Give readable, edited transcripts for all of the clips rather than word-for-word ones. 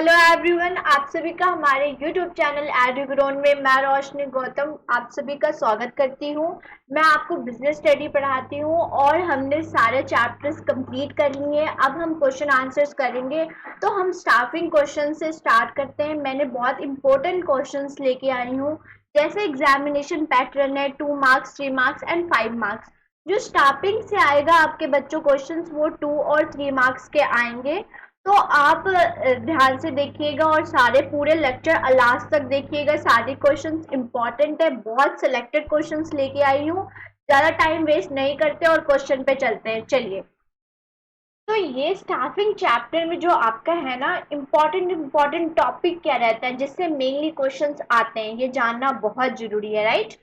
Hello everyone, आप सभी का हमारे यूट्यूब चैनल एडुग्रोन में मैं रोशनी गौतम आप सभी का स्वागत करती हूँ। मैं आपको बिजनेस स्टडी पढ़ाती हूँ और हमने सारे चैप्टर्स कंप्लीट कर लिए हैं। अब हम क्वेश्चन आंसर्स करेंगे। तो हम स्टाफिंग क्वेश्चन से स्टार्ट करते हैं। मैंने बहुत इंपॉर्टेंट क्वेश्चंस लेके आई हूँ। जैसे एग्जामिनेशन पैटर्न है 2 मार्क्स, 3 मार्क्स एंड 5 मार्क्स। जो स्टार्टिंग से आएगा आपके बच्चों क्वेश्चंस वो 2 और 3 मार्क्स के आएंगे। तो आप ध्यान से देखिएगा और सारे पूरे लेक्चर लास्ट तक देखिएगा। सारे क्वेश्चंस इंपॉर्टेंट है। बहुत सिलेक्टेड क्वेश्चंस लेके आई हूँ। ज्यादा टाइम वेस्ट नहीं करते और क्वेश्चन पे चलते हैं। चलिए, तो ये स्टाफिंग चैप्टर में जो आपका है ना, इम्पोर्टेंट टॉपिक क्या रहता है जिससे मेनली क्वेश्चंस आते हैं, ये जानना बहुत जरूरी है, राइट।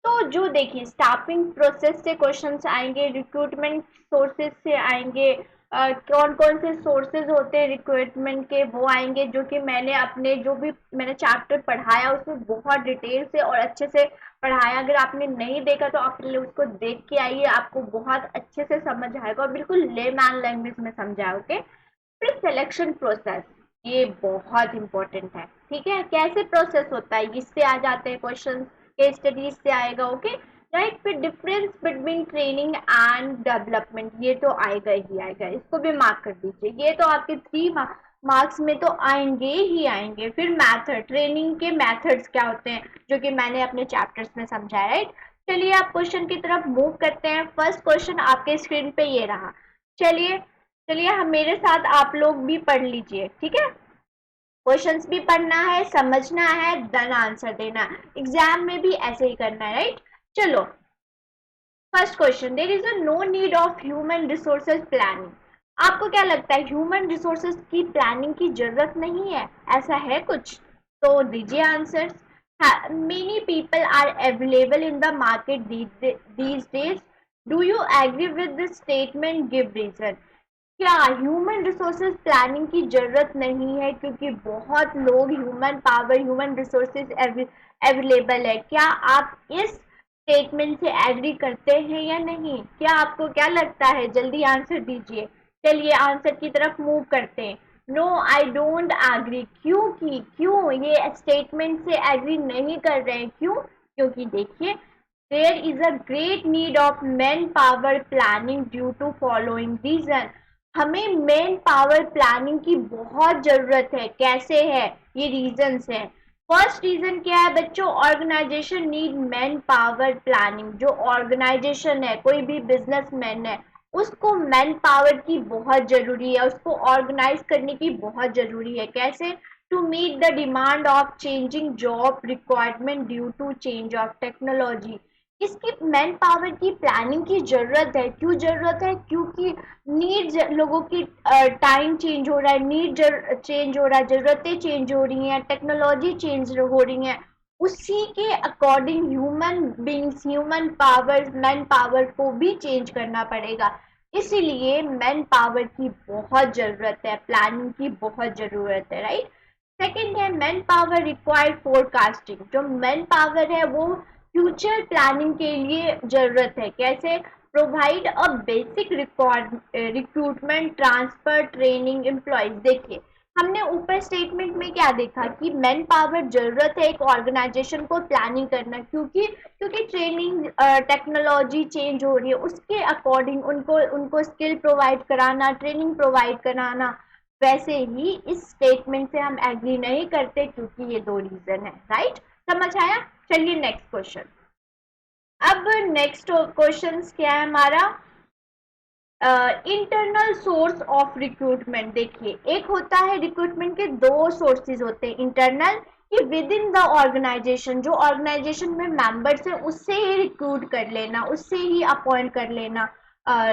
तो जो देखिए, स्टाफिंग प्रोसेस से क्वेश्चंस आएंगे, रिक्रूटमेंट सोर्सेज से आएंगे, कौन कौन से सोर्सेज होते हैं रिक्रूटमेंट के वो आएंगे, जो कि मैंने अपने जो भी मैंने चैप्टर पढ़ाया उसमें बहुत डिटेल से और अच्छे से पढ़ाया। अगर आपने नहीं देखा तो आप पहले उसको देख के आइए, आपको बहुत अच्छे से समझ आएगा और बिल्कुल लेमैन लैंग्वेज में समझाओगे। फिर सिलेक्शन प्रोसेस, ये बहुत इंपॉर्टेंट है। ठीक है, कैसे प्रोसेस होता है इससे आ जाते हैं क्वेश्चन, केस स्टडीज से आएगा। Okay, right. फिर difference between training and development, ये तो आएगा ही आएगा, इसको भी मार्क कर दीजिए। ये तो आपके 3 मार्क्स में तो आएंगे ही आएंगे। फिर मैथड, ट्रेनिंग के मेथड्स क्या होते हैं जो कि मैंने अपने चैप्टर्स में समझाया, राइट। चलिए आप क्वेश्चन की तरफ मूव करते हैं। फर्स्ट क्वेश्चन आपके स्क्रीन पे ये रहा। चलिए चलिए हम मेरे साथ आप लोग भी पढ़ लीजिए, ठीक है। क्वेश्चंस भी पढ़ना है, समझना है, देन आंसर देना है। एग्जाम में भी ऐसे ही करना है, राइट। चलो, first question, there is a no need of human resources planning. आपको क्या लगता है ह्यूमन रिसोर्सेज की प्लानिंग की जरूरत नहीं है, ऐसा है कुछ? तो दीजिए answer. Many people are available in the market these days. Do you agree with this statement, give reason. क्या ह्यूमन रिसोर्सेज प्लानिंग की जरूरत नहीं है क्योंकि बहुत लोग, human power, human resources available है? क्या आप इस स्टेटमेंट से एग्री करते हैं या नहीं? क्या आपको क्या लगता है? जल्दी आंसर दीजिए। चलिए आंसर की तरफ मूव करते हैं। No, I don't agree. क्यों ये स्टेटमेंट से एग्री नहीं कर रहे हैं? क्यों? क्योंकि देखिए, there is a great need of man power planning due to following reason. हमें मैन पावर प्लानिंग की बहुत जरूरत है। कैसे है? ये रीजंस है। फर्स्ट रीजन क्या है बच्चों? Organisation need man power planning. जो ऑर्गेनाइजेशन है, कोई भी बिजनेसमैन है, उसको मैन पावर की बहुत जरूरी है, उसको ऑर्गेनाइज करने की बहुत जरूरी है। कैसे? To meet the demand of changing job requirement due to change of technology. इसकी मैन पावर की प्लानिंग की जरूरत है। क्यों जरूरत है? क्योंकि नीड, लोगों की टाइम चेंज हो रहा है, नीड चेंज हो रहा है, जरूरतें चेंज हो रही हैं, टेक्नोलॉजी चेंज हो रही है। उसी के according human beings, human power, man power को भी चेंज करना पड़ेगा। इसीलिए मैन पावर की बहुत जरूरत है, प्लानिंग की बहुत जरूरत है, राइट। सेकेंड है मैन पावर रिक्वायर्ड फोरकास्टिंग। जो मैन पावर है वो फ्यूचर प्लानिंग के लिए जरूरत है। कैसे? Provide a basic recruitment, transfer, training employees. देखिए, हमने ऊपर स्टेटमेंट में क्या देखा कि मैन पावर जरूरत है एक ऑर्गेनाइजेशन को प्लानिंग करना। क्योंकि ट्रेनिंग, टेक्नोलॉजी चेंज हो रही है, उसके अकॉर्डिंग उनको उनको स्किल प्रोवाइड कराना, ट्रेनिंग प्रोवाइड कराना। वैसे ही इस स्टेटमेंट से हम एग्री नहीं करते क्योंकि ये 2 रीजन है, राइट। समझ आया? चलिए नेक्स्ट क्वेश्चन। अब नेक्स्ट क्वेश्चन क्या है हमारा? Internal source of recruitment. देखिए, एक होता है रिक्रूटमेंट के 2 सोर्सेज होते हैं। इंटरनल, कि विद इन द ऑर्गेनाइजेशन, जो ऑर्गेनाइजेशन में मेंबर्स है उससे ही रिक्रूट कर लेना, उससे ही अपॉइंट कर लेना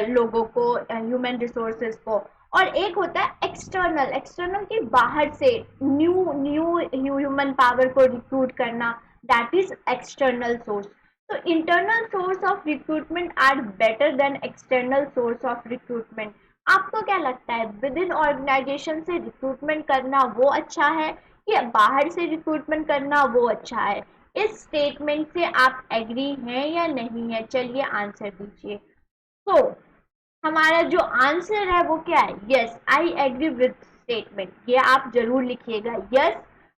लोगों को, ह्यूमन रिसोर्सेज को। और एक होता है एक्सटर्नल, एक्सटर्नल के बाहर से न्यू न्यू ह्यूमन पावर को रिक्रूट करना, दैट इज एक्सटर्नल सोर्स। तो internal source of recruitment are better than external source of recruitment. आपको क्या लगता है, विद इन ऑर्गेनाइजेशन से रिक्रूटमेंट करना वो अच्छा है या बाहर से रिक्रूटमेंट करना वो अच्छा है? इस स्टेटमेंट से आप एग्री हैं या नहीं है? चलिए आंसर दीजिए। तो हमारा जो आंसर है वो क्या है? Yes, I agree with statement, ये आप जरूर लिखिएगा। यस,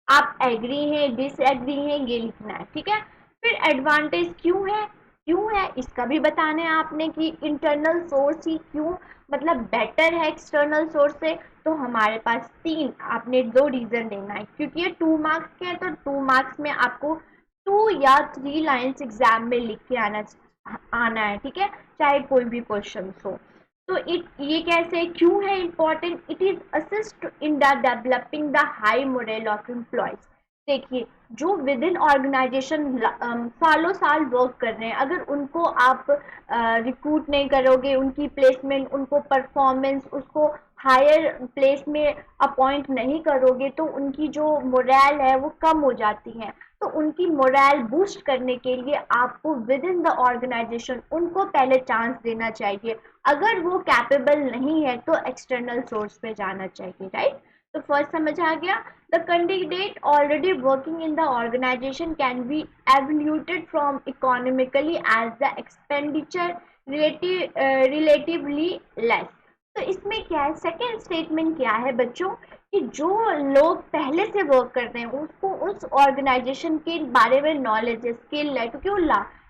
आप एग्री हैं, डिसएग्री हैं, ये लिखना है, ठीक है। फिर एडवांटेज क्यों है, क्यों है इसका भी बताना है आपने कि इंटरनल सोर्स ही क्यों मतलब बेटर है एक्सटर्नल सोर्स से। तो हमारे पास तीन, आपने दो रीजन देना है, क्योंकि ये 2 मार्क्स के हैं तो 2 मार्क्स में आपको 2 या 3 लाइन्स एग्जाम में लिख के आना है, ठीक है, चाहे कोई भी क्वेश्चन हो। तो ये कैसे क्यों है important, it is assist in the developing the high moral of employees. देखिए, जो विद इन ऑर्गेनाइजेशन सालों साल वर्क कर रहे हैं, अगर उनको आप रिक्रूट नहीं करोगे, उनकी प्लेसमेंट, उनको परफॉर्मेंस, उसको हायर प्लेस में अपॉइंट नहीं करोगे, तो उनकी जो मोरल है वो कम हो जाती है। तो उनकी मोरल बूस्ट करने के लिए आपको विद इन द ऑर्गेनाइजेशन उनको पहले चांस देना चाहिए। अगर वो कैपेबल नहीं है तो एक्सटर्नल सोर्स पे जाना चाहिए, राइट। तो फर्स्ट समझ आ गया। The candidate already working in the organisation can be evaluated from economically as the expenditure relatively less. तो इसमें क्या है, सेकेंड स्टेटमेंट क्या है बच्चों, कि जो लोग पहले से वर्क करते हैं उसको उस ऑर्गेनाइजेशन के बारे में नॉलेज है, स्किल है, क्योंकि वो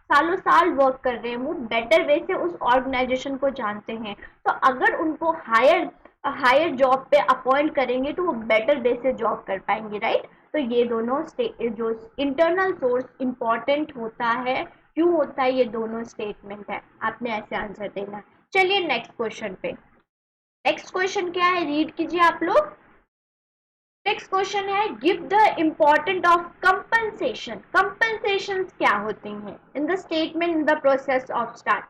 सालों साल वर्क कर रहे हैं, वो बेटर वे से उस ऑर्गेनाइजेशन को जानते हैं। तो अगर उनको हायर हायर जॉब पे अपॉइंट करेंगे तो वो बेटर वे से जॉब कर पाएंगे, राइट। तो ये दोनों जो इंटरनल सोर्स इंपॉर्टेंट होता है, क्यों होता है, ये दोनों स्टेटमेंट है, आपने ऐसे आंसर देना। चलिए नेक्स्ट क्वेश्चन पे। नेक्स्ट क्वेश्चन क्या है, रीड कीजिए आप लोग। नेक्स्ट क्वेश्चन है, give the important of compensation. Compensation क्या होती हैं in the statement in the process of starting.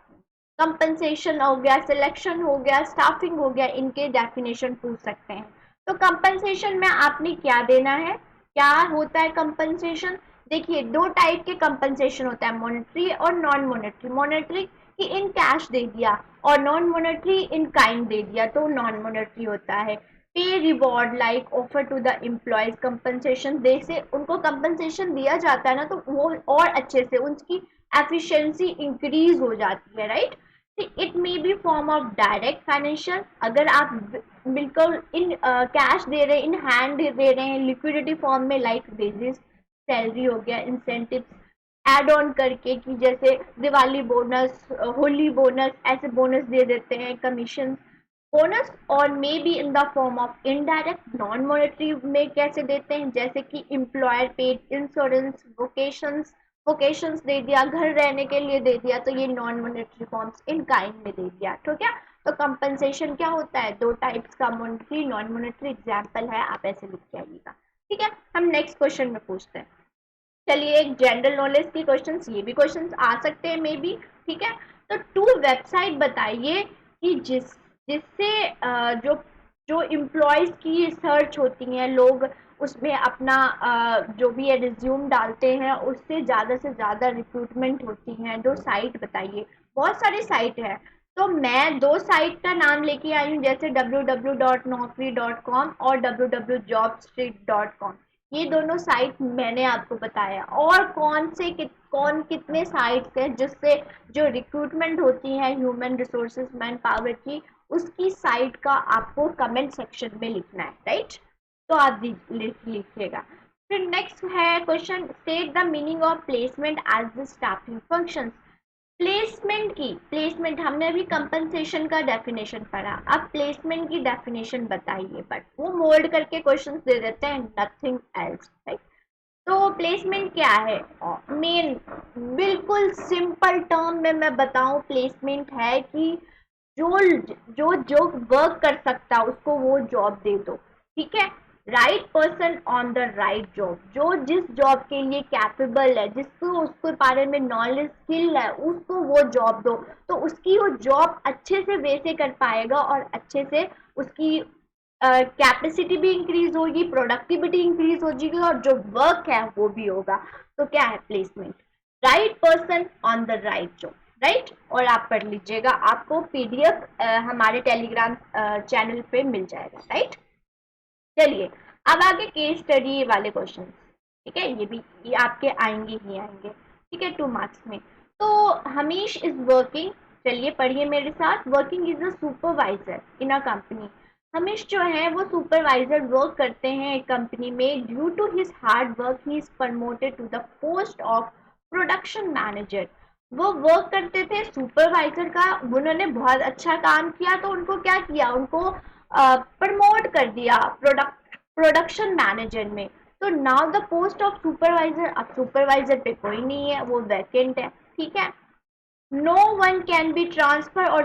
Compensation हो गया, सिलेक्शन हो गया, स्टाफिंग हो गया, इनके डेफिनेशन पूछ सकते हैं। तो कंपनसेशन में आपने क्या देना है, क्या होता है कंपनसेशन। देखिए, दो टाइप के कंपनसेशन होता है, मॉनेटरी और नॉन मॉनेटरी। मॉनेटरी कि इन कैश दे दिया और नॉन मॉनेटरी इन काइंड दे दिया, तो नॉन मॉनेटरी होता है। Pay reward like offer to the employees compensation, दे से उनको कंपनसेशन दिया जाता है ना, तो वो और अच्छे से उनकी एफिशिएंसी इंक्रीज हो जाती है, right. It may be form of direct financial, अगर आप बिल्कुल इन कैश दे रहे हैं, इन हैंड दे रहे हैं, लिक्विडिटी फॉर्म में, लाइक बेसिस सैलरी हो गया, इंसेंटिव एड ऑन करके, कि जैसे दिवाली बोनस, होली बोनस, ऐसे बोनस दे देते हैं, कमीशन बोनस। और may be in the form of indirect non monetary में कैसे देते हैं, जैसे कि एम्प्लॉयर पेड इंश्योरेंस, वोकेशंस दे दिया, घर रहने के लिए दे दिया, तो ये non monetary forms in kind में दे दिया, ठीक है। तो कंपनसेशन क्या होता है, दो टाइप्स का, मॉनेटरी नॉन मॉनेटरी, एग्जाम्पल है, आप ऐसे लिख के आइएगा, ठीक है। हम नेक्स्ट क्वेश्चन में पूछते हैं। चलिए, एक जनरल नॉलेज के क्वेश्चंस, ये भी क्वेश्चंस आ सकते हैं मे बी, ठीक है। तो 2 वेबसाइट बताइए कि जिससे जो जो एम्प्लॉयज की सर्च होती हैं, लोग उसमें अपना जो भी है रिज्यूम डालते हैं, उससे ज़्यादा से ज़्यादा रिक्रूटमेंट होती हैं, 2 साइट बताइए। बहुत सारी साइट है, तो मैं 2 साइट का नाम लेके आई हूँ, जैसे www.naukri.com और www.jobstreet.com। ये दोनों साइट मैंने आपको बताया। और कौन कितने साइट्स हैं जिससे जो रिक्रूटमेंट होती है ह्यूमन रिसोर्सेज मैन पावर की, उसकी साइट का आपको कमेंट सेक्शन में लिखना है, राइट। तो आप लिखिएगा। फिर नेक्स्ट है question, state the meaning of placement as the staffing functions. Placement हमने अभी कंपनसेशन का डेफिनेशन पढ़ा, अब प्लेसमेंट की डेफिनेशन बताइए, बट वो मोल्ड करके क्वेश्चंस दे देते हैं, नथिंग एल्स, राइट। तो प्लेसमेंट क्या है, मेन बिल्कुल सिंपल टर्म में मैं बताऊं, प्लेसमेंट है कि जो जो जो वर्क कर सकता है उसको वो जॉब दे दो, ठीक है। Right person on the right job, जो जिस जॉब के लिए कैपेबल है, जिसको उसके बारे में नॉलेज स्किल है, उसको वो जॉब दो, तो उसकी वो जॉब अच्छे से वैसे कर पाएगा और अच्छे से उसकी कैपेसिटी भी इंक्रीज होगी, प्रोडक्टिविटी इंक्रीज हो जाएगी, और जो वर्क है वो भी होगा। तो क्या है placement, right person on the right job, right. और आप पढ़ लीजिएगा, आपको पीडीएफ हमारे टेलीग्राम चैनल पे मिल जाएगा, राइट। चलिए, अब आगे केस स्टडी वाले क्वेश्चन, ठीक है, ये आपके आएंगे ही आएंगे, ठीक है, 2 मार्क्स में। तो हमीश इज वर्किंग, चलिए पढ़िए मेरे साथ, working is a supervisor in a company. Hamish जो है वो सुपरवाइजर वर्क करते हैं एक कंपनी में। Due to his hard work he is promoted to the post of production manager. वो वर्क करते थे सुपरवाइजर का, उन्होंने बहुत अच्छा काम किया तो उनको क्या किया, उनको प्रमोट कर दिया प्रोडक्शन मैनेजर में। तो now the post of supervisor, अब सुपरवाइजर पे कोई नहीं है, वो वैकेंट है, ठीक है। No one can be transfer और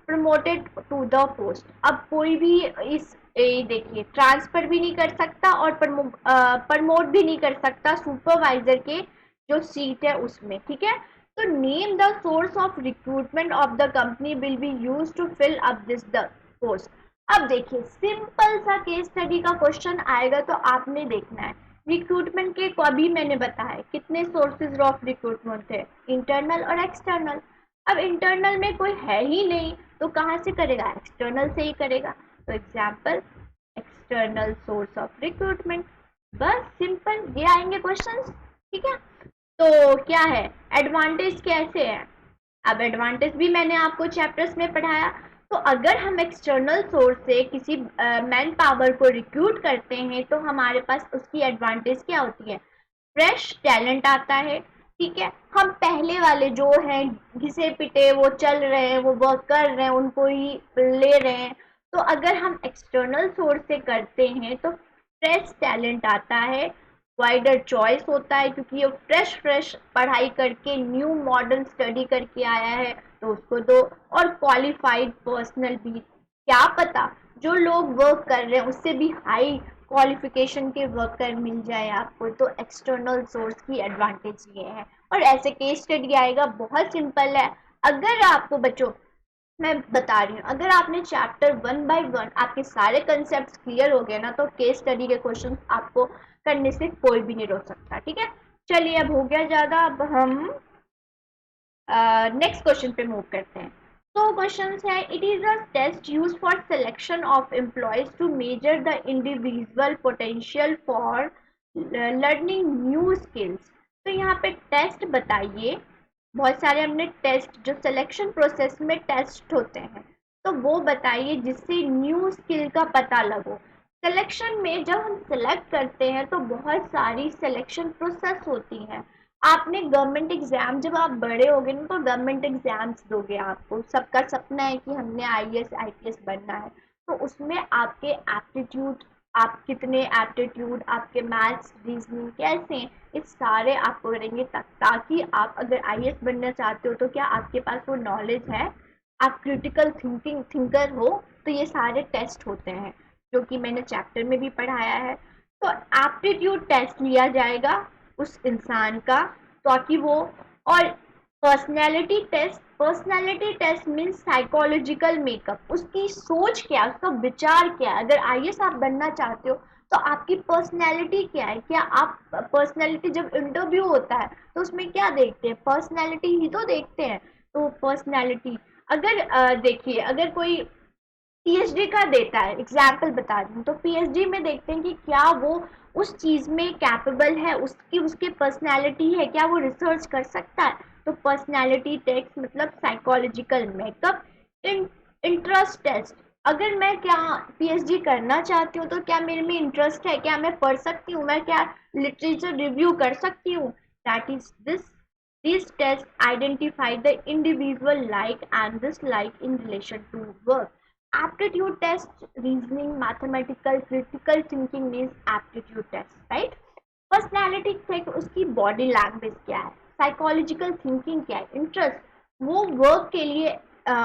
प्रमोटेड टू द पोस्ट। अब कोई भी इस देखिए ट्रांसफर भी नहीं कर सकता और प्रमोट भी नहीं कर सकता सुपरवाइजर के जो सीट है उसमें, ठीक है। तो name the source of recruitment of the company will be use to fill up this the post. अब देखिए सिंपल सा केस स्टडी का क्वेश्चन आएगा तो आपने देखना है रिक्रूटमेंट के को अभी मैंने बताया कितने सोर्सेज ऑफ रिक्रूटमेंट थे, इंटरनल और एक्सटर्नल। अब इंटरनल में कोई है ही नहीं तो कहाँ से करेगा, एक्सटर्नल से ही करेगा। तो example external source of recruitment, बस सिंपल ये आएंगे क्वेश्चंस, ठीक है। तो क्या है एडवांटेज कैसे है, अब एडवांटेज भी मैंने आपको चैप्टर्स में पढ़ाया। तो अगर हम एक्सटर्नल सोर्स से किसी मैन पावर को रिक्रूट करते हैं तो हमारे पास उसकी एडवांटेज क्या होती है, फ्रेश टैलेंट आता है, ठीक है। हम पहले वाले जो हैं घिसे पिटे वो चल रहे हैं, वो वर्क कर रहे हैं, उनको ही ले रहे हैं। तो अगर हम एक्सटर्नल सोर्स से करते हैं तो फ्रेश टैलेंट आता है, वाइडर चॉइस होता है क्योंकि ये फ्रेश फ्रेश पढ़ाई करके न्यू मॉडर्न स्टडी करके आया है तो उसको दो। और क्वालिफाइड पर्सनल भी, क्या पता जो लोग वर्क कर रहे हैं उससे भी हाई क्वालिफिकेशन के वर्कर मिल जाए आपको। तो एक्सटर्नल सोर्स की एडवांटेज ये है। और ऐसे केस स्टडी आएगा, बहुत सिंपल है। अगर आपको बच्चों मैं बता रही हूँ अगर आपने चैप्टर 1 बाय 1 आपके सारे कंसेप्ट क्लियर हो गए ना तो केस स्टडी के क्वेश्चन आपको करने से कोई भी नहीं रोक सकता, ठीक है। चलिए अब हो गया ज़्यादा, अब हम नेक्स्ट क्वेश्चन पे मूव करते हैं। तो क्वेश्चन है it is a test use for selection of employees to measure the individual potential for learning new skills. तो यहाँ पे टेस्ट बताइए, बहुत सारे हमने टेस्ट जो सिलेक्शन प्रोसेस में टेस्ट होते हैं तो वो बताइए जिससे न्यू स्किल का पता लगो। सिलेक्शन में जब हम सिलेक्ट करते हैं तो बहुत सारी सिलेक्शन प्रोसेस होती है। आपने गवर्नमेंट एग्जाम जब आप बड़े हो गए ना तो गवर्नमेंट एग्जाम्स दोगे, आपको सबका सपना है कि हमने आईएएस आईपीएस बनना है। तो उसमें आपके एप्टीट्यूड, आप कितने एप्टीट्यूड, आपके मैथ्स रीजनिंग कैसे हैं, ये सारे आपको करेंगे ताकि आप अगर आईएएस बनना चाहते हो तो क्या आपके पास वो नॉलेज है, आप क्रिटिकल थिंकर हो। तो ये सारे टेस्ट होते हैं जो कि मैंने चैप्टर में भी पढ़ाया है। तो एप्टीट्यूड टेस्ट लिया जाएगा उस इंसान का ताकि वो, और personality test means psychological makeup, उसकी सोच क्या, उसका विचार क्या है। अगर आईएएस आप बनना चाहते हो तो आपकी पर्सनैलिटी क्या है, क्या आप पर्सनैलिटी जब इंटरव्यू होता है तो उसमें क्या देखते हैं, पर्सनैलिटी ही तो देखते हैं। तो पर्सनैलिटी अगर देखिए अगर कोई पीएचडी का देता है, एग्जाम्पल बता रही हूँ, तो पीएचडी में देखते हैं कि क्या वो उस चीज़ में कैपेबल है, उसकी उसके पर्सनैलिटी है, क्या वो रिसर्च कर सकता है। तो पर्सनैलिटी टेस्ट मतलब साइकोलॉजिकल मेकअप। इंटरेस्ट टेस्ट, अगर मैं क्या पीएचडी करना चाहती हूँ तो क्या मेरे में इंटरेस्ट है, क्या मैं पढ़ सकती हूँ, मैं क्या लिटरेचर रिव्यू कर सकती हूँ। That is this These tests identify the individual like and dislike in relation to work. Aptitude test, reasoning, mathematical, critical thinking means aptitude test, right? Personality check, उसकी body language क्या है, psychological thinking क्या है, interest, वो work के लिए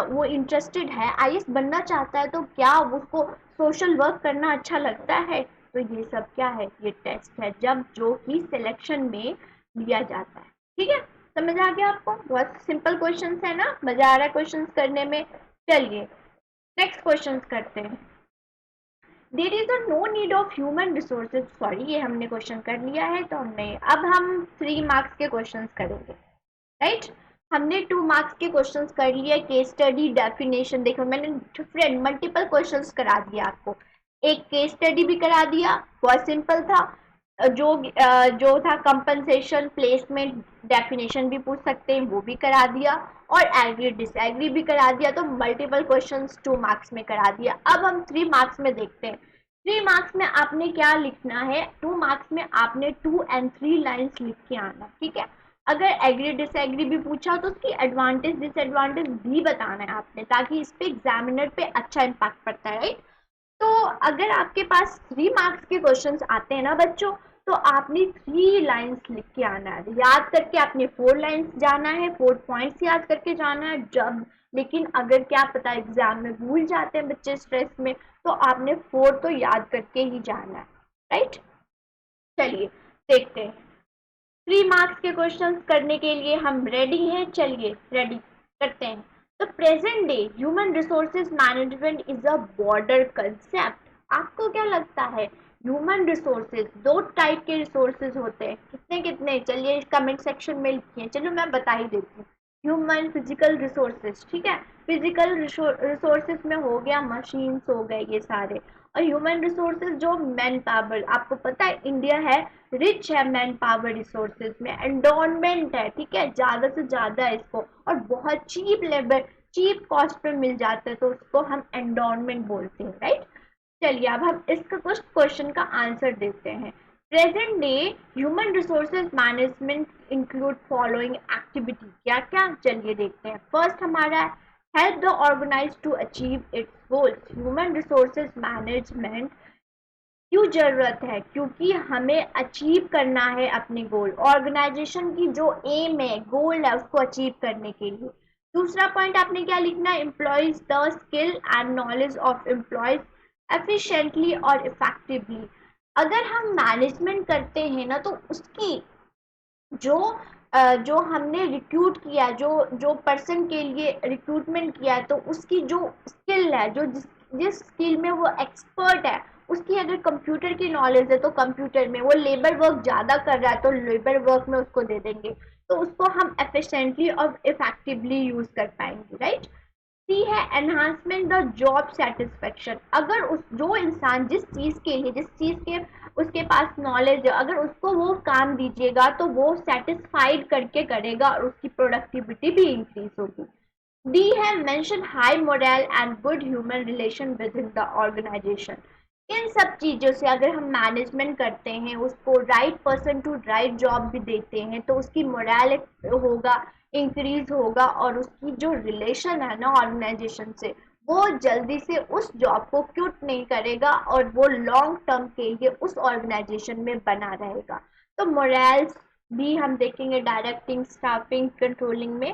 वो interested है, आईएएस बनना चाहता है तो क्या उसको social work करना अच्छा लगता है। तो ये सब क्या है, ये टेस्ट है जब जो कि सिलेक्शन में लिया जाता है, ठीक है। समझ आ गया आपको, बहुत सिंपल क्वेश्चंस है ना, मजा आ रहा है क्वेश्चंस करने में। चलिए नेक्स्ट क्वेश्चंस करते हैं। There is a no need of human resources, sorry ये हमने क्वेश्चन कर लिया है तो हमने, अब हम 3 मार्क्स के क्वेश्चंस करेंगे, राइट। हमने 2 मार्क्स के क्वेश्चंस कर लिए, केस स्टडी डेफिनेशन, देखो मैंने डिफरेंट मल्टीपल क्वेश्चंस करा दिया आपको, एक केस स्टडी भी करा दिया, बहुत सिंपल था। जो था कंपनसेशन प्लेसमेंट डेफिनेशन भी पूछ सकते हैं, वो भी करा दिया, और एग्री डिसएग्री भी करा दिया। तो मल्टीपल क्वेश्चंस 2 मार्क्स में करा दिया। अब हम 3 मार्क्स में देखते हैं। 3 मार्क्स में आपने क्या लिखना है, 2 मार्क्स में आपने 2 and 3 लाइन्स लिख के आना, ठीक है। अगर एग्री डिसएग्री भी पूछा तो उसकी एडवांटेज डिसएडवांटेज भी बताना है आपने, ताकि इस पे एग्जामिनर पे अच्छा इम्पैक्ट पड़ता है, राइट। तो अगर आपके पास 3 मार्क्स के क्वेश्चंस आते हैं ना बच्चों, तो आपने 3 लाइन्स लिख के आना है। याद करके आपने 4 लाइन्स जाना है, 4 पॉइंट्स याद करके जाना है जब। लेकिन अगर क्या पता एग्जाम में भूल जाते हैं बच्चे स्ट्रेस में, तो आपने 4 तो याद करके ही जाना है, राइट। चलिए देखते हैं। 3 मार्क्स के क्वेश्चंस करने के लिए हम रेडी हैं, चलिए रेडी करते हैं। तो present day human resources management is a border concept. आपको क्या लगता है, ह्यूमन रिसोर्सेज 2 टाइप के रिसोर्सेज होते हैं, कितने कितने, चलिए कमेंट सेक्शन में लिखिए। चलो मैं बता ही देती हूँ। ह्यूमन फिजिकल रिसोर्सेज, ठीक है। फिजिकल रिसोर्सेज में हो गया मशीन्स हो गए ये सारे, और ह्यूमन रिसोर्सेज जो मैन पावर, आपको पता है इंडिया है रिच है मैन पावर रिसोर्सेज में, एंडोनमेंट है, ठीक है, ज्यादा से ज्यादा है इसको, और बहुत चीप लेबर चीप कॉस्ट पे मिल जाता है, तो उसको हम एंडोनमेंट बोलते हैं, राइट। चलिए अब हम इसका कुछ क्वेश्चन का आंसर देते हैं। Present day human resources management include following activity, क्या क्या, चलिए देखते हैं। फर्स्ट हमारा help the organise to achieve its goals. Human resources management क्यों जरूरत है, क्योंकि हमें अचीव करना है अपने गोल, ऑर्गेनाइजेशन की जो एम है गोल है उसको अचीव करने के लिए। दूसरा पॉइंट आपने क्या लिखना है, employees the skill and knowledge of employees efficiently और इफेक्टिवली। अगर हम मैनेजमेंट करते हैं ना, तो उसकी जो जो हमने रिक्रूट किया, जो पर्सन के लिए रिक्रूटमेंट किया है, तो उसकी जो स्किल है, जो जिस स्किल में वो एक्सपर्ट है, उसकी अगर कंप्यूटर की नॉलेज है तो कंप्यूटर में, वो लेबर वर्क ज़्यादा कर रहा है तो लेबर वर्क में उसको दे देंगे, तो उसको हम एफिशिएंटली और इफेक्टिवली यूज़ कर पाएंगे, राइट। सी है एनहांसमेंट द जॉब सेटिस्फेक्शन। अगर उस जो इंसान जिस चीज़ के लिए, जिस चीज़ के उसके पास नॉलेज है, अगर उसको वो काम दीजिएगा तो वो सेटिस्फाइड करके करेगा और उसकी प्रोडक्टिविटी भी इंक्रीज होगी। डी है mention high morale and good human relation within the organisation. इन सब चीज़ों से अगर हम मैनेजमेंट करते हैं, उसको right person to right job भी देते हैं, तो उसकी मोरल होगा, इंक्रीज होगा, और उसकी जो रिलेशन है ना ऑर्गेनाइजेशन से, वो जल्दी से उस जॉब को क्विट नहीं करेगा और वो लॉन्ग टर्म के लिए उस ऑर्गेनाइजेशन में बना रहेगा। तो मोरल्स भी हम देखेंगे डायरेक्टिंग, स्टाफिंग, कंट्रोलिंग में।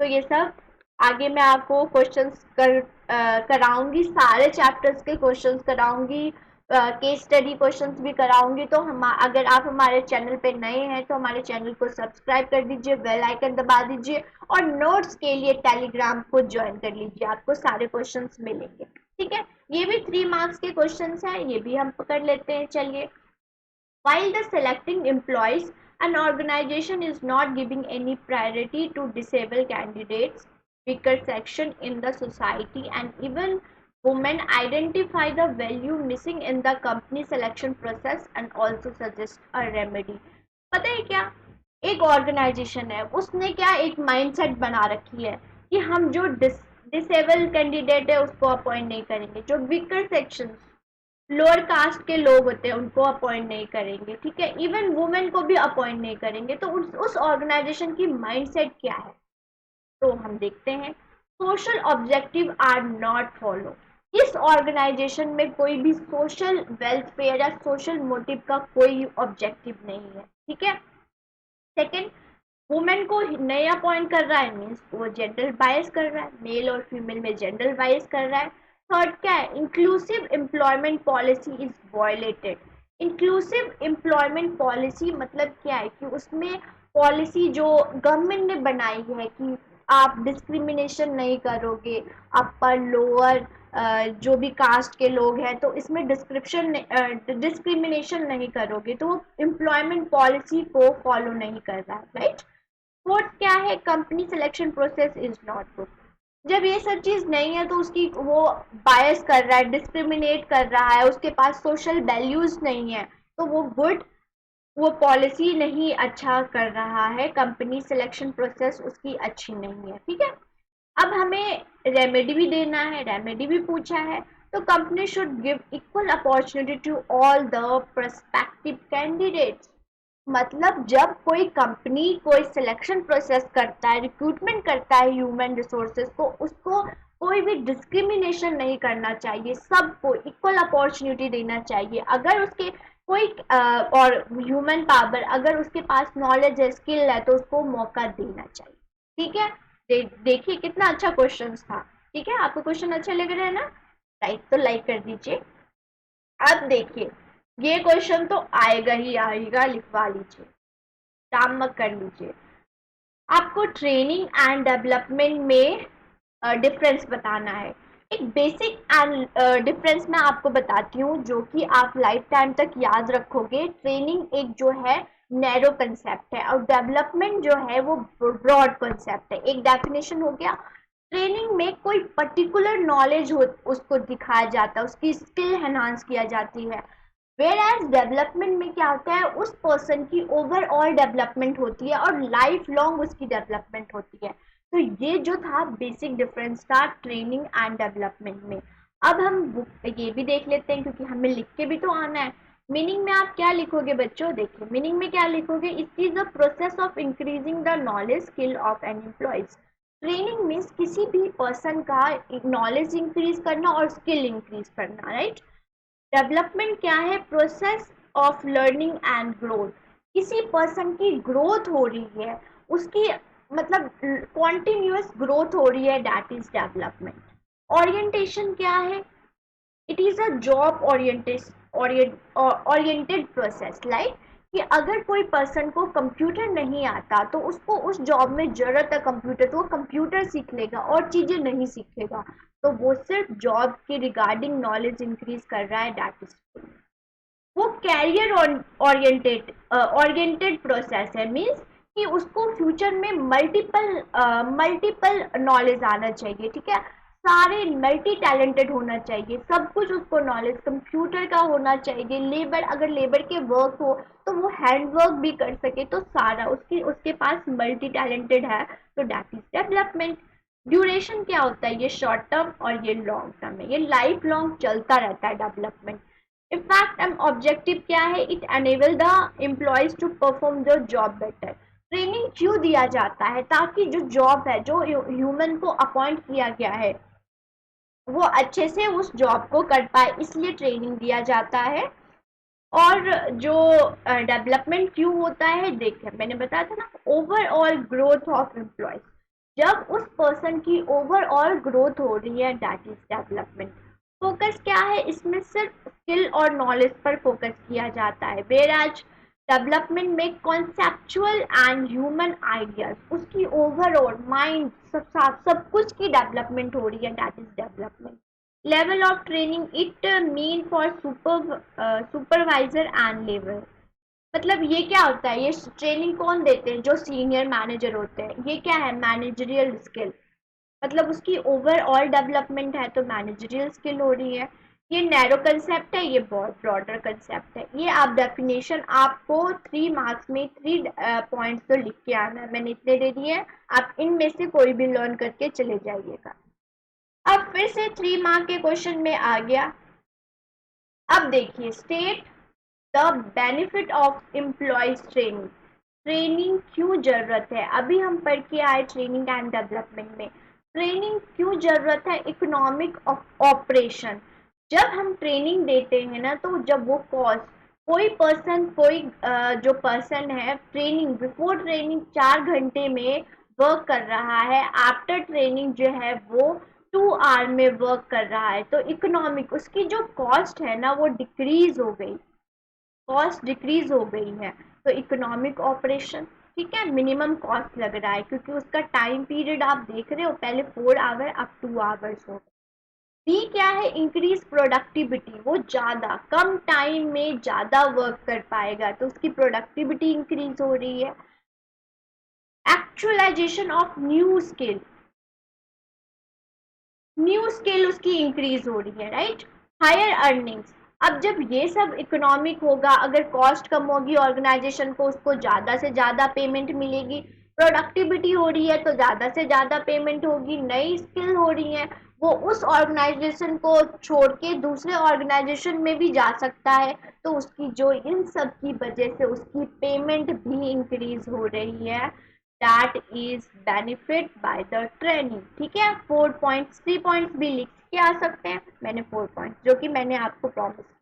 तो ये सब आगे मैं आपको क्वेश्चंस कराऊंगी, सारे चैप्टर्स के क्वेश्चंस कराऊंगी, केस स्टडी क्वेश्चंस भी कराऊंगी। तो हम, अगर आप हमारे चैनल पे नए हैं तो हमारे चैनल को सब्सक्राइब कर दीजिए, बेल आइकन दबा दीजिए, और नोट्स के लिए टेलीग्राम को ज्वाइन कर लीजिए, आपको सारे क्वेश्चंस मिलेंगे, ठीक है। ये भी 3 मार्क्स के क्वेश्चंस हैं, ये भी हम पकड़ लेते हैं, चलिए। While the selecting employees, an organization is not giving any priority to disabled candidates, weaker section in the society, and even women identify the value missing in the company selection process and also suggest a remedy. पता है क्या, एक organisation है, उसने क्या एक mindset बना रखी है कि हम जो डिसेबल कैंडिडेट है उसको अपॉइंट नहीं करेंगे, जो वीकर सेक्शन लोअर कास्ट के लोग होते हैं उनको अपॉइंट नहीं करेंगे, ठीक है, इवन वुमेन को भी अपॉइंट नहीं करेंगे। तो उस ऑर्गेनाइजेशन की माइंडसेट क्या है, तो हम देखते हैं। Social objective are not follow. इस ऑर्गेनाइजेशन में कोई भी सोशल वेलफेयर या सोशल मोटिव का कोई ऑब्जेक्टिव नहीं है, ठीक है। सेकंड, वुमेन को नया अपॉइंट कर रहा है, मीन्स वो जेंडर बायस कर रहा है, मेल और फीमेल में जेंडर बायस कर रहा है। थर्ड क्या है, inclusive employment policy is violated. Inclusive employment policy मतलब क्या है कि उसमें पॉलिसी जो गवर्नमेंट ने बनाई है कि आप डिस्क्रिमिनेशन नहीं करोगे, अपर लोअर जो भी कास्ट के लोग हैं, तो इसमें डिस्क्रिमिनेशन नहीं करोगे, तो वो एम्प्लॉयमेंट पॉलिसी को फॉलो नहीं कर रहा है, राइट। फोर्थ क्या है, company selection process is not good. जब ये सब चीज नहीं है तो उसकी वो बायस कर रहा है, डिस्क्रिमिनेट कर रहा है, उसके पास सोशल वैल्यूज नहीं है, तो वो गुड वो पॉलिसी नहीं अच्छा कर रहा है, कंपनी सिलेक्शन प्रोसेस उसकी अच्छी नहीं है, ठीक है। अब हमें रेमेडी भी देना है, रेमेडी भी पूछा है। तो company should give equal opportunity to all the prospective candidates. मतलब जब कोई कंपनी कोई सिलेक्शन प्रोसेस करता है, रिक्रूटमेंट करता है ह्यूमन रिसोर्सेज को, उसको कोई भी डिस्क्रिमिनेशन नहीं करना चाहिए, सबको इक्वल अपॉर्चुनिटी देना चाहिए। अगर उसके कोई और ह्यूमन पावर अगर उसके पास नॉलेज है, स्किल है, तो उसको मौका देना चाहिए, ठीक है। देखिए कितना अच्छा क्वेश्चन था, ठीक है। आपको क्वेश्चन अच्छा लग रहा है ना? राइट, तो लाइक कर दीजिए। अब देखिए, ये क्वेश्चन तो आएगा ही आएगा, लिखवा लीजिए, काम मत कर लीजिए। आपको ट्रेनिंग एंड डेवलपमेंट में डिफरेंस बताना है। एक बेसिक एंड डिफरेंस मैं आपको बताती हूँ जो कि आप लाइफ टाइम तक याद रखोगे। ट्रेनिंग एक जो है नैरो कंसेप्ट है और डेवलपमेंट जो है वो ब्रॉड कंसेप्ट है। एक डेफिनेशन हो गया, ट्रेनिंग में कोई पर्टिकुलर नॉलेज हो उसको दिखाया जाता है, उसकी स्किल एनहांस किया जाती है। वेयर एज डेवलपमेंट में क्या होता है, उस पर्सन की ओवरऑल डेवलपमेंट होती है और लाइफ लॉन्ग उसकी डेवलपमेंट होती है। तो ये जो था बेसिक डिफरेंस था ट्रेनिंग एंड डेवलपमेंट में। अब हम ये भी देख लेते हैं क्योंकि हमें लिख के भी तो आना है। मीनिंग में आप क्या लिखोगे बच्चों? देखिए मीनिंग में क्या लिखोगे, it is the process of increasing the knowledge skill of an employees. Training means किसी भी पर्सन का नॉलेज इंक्रीज करना और स्किल इंक्रीज करना, राइट। डेवलपमेंट क्या है? Process of learning and growth. किसी पर्सन की ग्रोथ हो रही है, उसकी मतलब कॉन्टिन्यूअस ग्रोथ हो रही है, दैट इज डेवलपमेंट। ओरिएंटेशन क्या है? It is a job oriented process, like कि अगर कोई पर्सन को कंप्यूटर नहीं आता तो उसको उस जॉब में जरूरत है कंप्यूटर, तो वो कंप्यूटर सीख लेगा और चीजें नहीं सीखेगा। तो वो सिर्फ जॉब के रिगार्डिंग नॉलेज इंक्रीज कर रहा है, दैट इज। वो कैरियर ओरिएंटेड ओरिएंटेड प्रोसेस है, मीन्स कि उसको फ्यूचर में मल्टीपल नॉलेज आना चाहिए, ठीक है। सारे मल्टी टैलेंटेड होना चाहिए, सब कुछ उसको नॉलेज कंप्यूटर का होना चाहिए। लेबर अगर लेबर के वर्क हो तो वो हैंड वर्क भी कर सके, तो सारा उसके पास मल्टी टैलेंटेड है, तो दैट इज डेवलपमेंट। ड्यूरेशन क्या होता है? ये शॉर्ट टर्म और ये लॉन्ग टर्म है, ये लाइफ लॉन्ग चलता रहता है डेवलपमेंट। इनफैक्ट ऑब्जेक्टिव क्या है? It enable the employees to perform the job better. Training क्यों दिया जाता है? ताकि जो जॉब है, जो ह्यूमन को अपॉइंट किया गया है, वो अच्छे से उस जॉब को कर पाए, इसलिए ट्रेनिंग दिया जाता है। और जो डेवलपमेंट क्यों होता है, देखिए मैंने बताया था ना, ओवरऑल ग्रोथ ऑफ एम्प्लॉयज। जब उस पर्सन की ओवरऑल ग्रोथ हो रही है, दैट इज डेवलपमेंट। फोकस क्या है? इसमें सिर्फ स्किल और नॉलेज पर फोकस किया जाता है। वेयर आज डेवलपमेंट में कॉन्सेप्चुअल एंड ह्यूमन आइडियाज, उसकी ओवरऑल माइंड सब कुछ की डेवलपमेंट हो रही है, that is development. Level of training, it mean for supervisor and labour. मतलब ये क्या होता है? ये ट्रेनिंग कौन देते हैं? जो सीनियर मैनेजर होते हैं। ये क्या है? Managerial skill. मतलब उसकी ओवरऑल डेवलपमेंट है, तो मैनेजरियल स्किल हो रही है। ये नैरो कंसेप्ट है, ये बहुत ब्रॉडर कंसेप्ट है। ये आप डेफिनेशन आपको 3 मार्क्स में 3 पॉइंट्स तो लिख के आना है, मैंने इतने दे दिए हैं। आप इनमें से कोई भी लर्न करके चले जाइएगा। अब फिर से 3 मार्क के क्वेश्चन में आ गया। अब देखिए, state the benefit of employees training. Training क्यों जरूरत है? अभी हम पढ़ के आए ट्रेनिंग एंड डेवलपमेंट में, ट्रेनिंग क्यों जरूरत है? Economic operation. जब हम ट्रेनिंग देते हैं ना, तो जब वो कॉस्ट, कोई पर्सन कोई जो पर्सन है ट्रेनिंग बिफोर ट्रेनिंग 4 घंटे में वर्क कर रहा है, आफ्टर ट्रेनिंग जो है वो 2 आवर में वर्क कर रहा है, तो इकोनॉमिक उसकी जो कॉस्ट है ना वो डिक्रीज हो गई, कॉस्ट डिक्रीज हो गई है। तो इकोनॉमिक ऑपरेशन, ठीक है। मिनिमम कॉस्ट लग रहा है क्योंकि उसका टाइम पीरियड आप देख रहे हो, पहले 4 आवर अब 2 आवर्स हो। बी क्या है? Increase productivity. वो ज्यादा कम टाइम में ज्यादा वर्क कर पाएगा, तो उसकी प्रोडक्टिविटी इंक्रीज हो रही है। एक्चुअलाइजेशन ऑफ न्यू स्किल उसकी इंक्रीज हो रही है, राइट। हायर अर्निंग्स, अब जब ये सब इकोनॉमिक होगा, अगर कॉस्ट कम होगी ऑर्गेनाइजेशन को, उसको ज़्यादा से ज़्यादा पेमेंट मिलेगी। प्रोडक्टिविटी हो रही है तो ज़्यादा से ज़्यादा पेमेंट होगी। नई स्किल हो रही है, वो उस ऑर्गेनाइजेशन को छोड़ के दूसरे ऑर्गेनाइजेशन में भी जा सकता है, तो उसकी जो इन सब की वजह से उसकी पेमेंट भी इंक्रीज हो रही है। That is benefit by the training. ठीक है, 4 पॉइंट्स, 3 पॉइंट्स भी लिख के आ सकते हैं, मैंने 4 पॉइंट्स जो कि मैंने आपको प्रॉमिस किया।